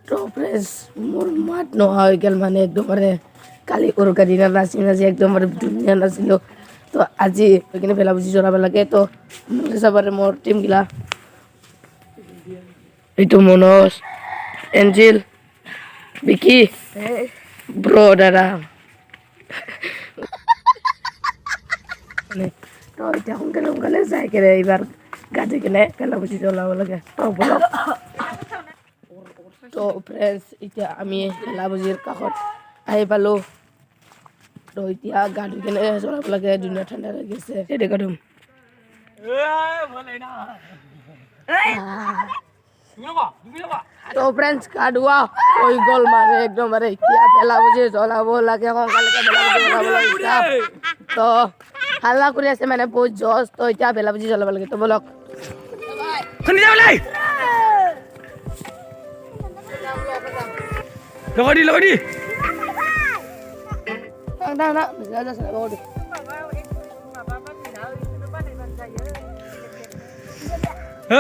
তো ফ্রেন্ডস মোর মাত নোহা হয়ে গেল মানে একদমবারে কালি উরকা দিনা নাচি নাচি একদমবারে ধুনীয়া নাচিল তো আজি ওইখানে ভেলা বুঝি জড়াব লাগে তো চাবারে মোর টিম গিলা এইটো মনোজ এঞ্জেল বিকি ব্রো দাদা মানে তো এতিয়া সোনকালে সোনকালে যাই কেনে এইবাৰ গাড়ি কেনে ভেলা বুঝি জ্বলাব লাগে তো বলক তো ফ্ৰেন্ডস এতিয়া আমি ভেলা বুজিৰ কাষত আহি পালো তো এতিয়া গাড়ি কেনে জ্বলাব লাগে ধুনীয়া ঠাণ্ডা লাগিছে সেইটো কাটুম তো ফ্রেন্ডস কাটুয়া হৈ গ'ল মানে একদমবাৰে এতিয়া ভেলা বুজি জ্বলাব লাগে সোনকালে ভেলা বুজি জ্বলাব লাগে তো হাল্লা কৰি আছে মানে বহুত জজ তো এতিয়া ভেলা বুজি জ্বলাব লাগে তো বলক লগদি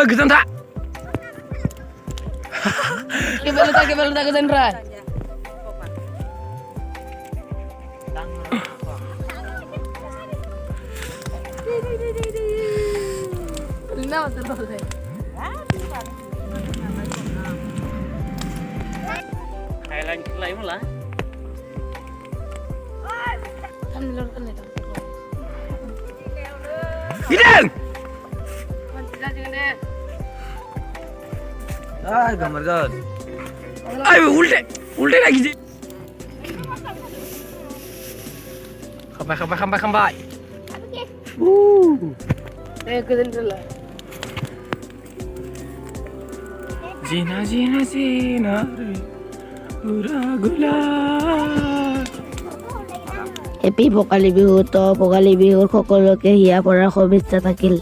Gesan tak? Kebal tak kesan rai. Lina betul betul. Thailand lain malah. Kan lor kan itu. Gideon. Ay, gambar god. Ay, ulte lagi sih. Kampai. Kesan dulu. Zina. Gula. Happy Bhokali Bihu to Bhokali Bihur সকলোকে হিয়া পৰাৰ শুভেচ্ছা থাকিল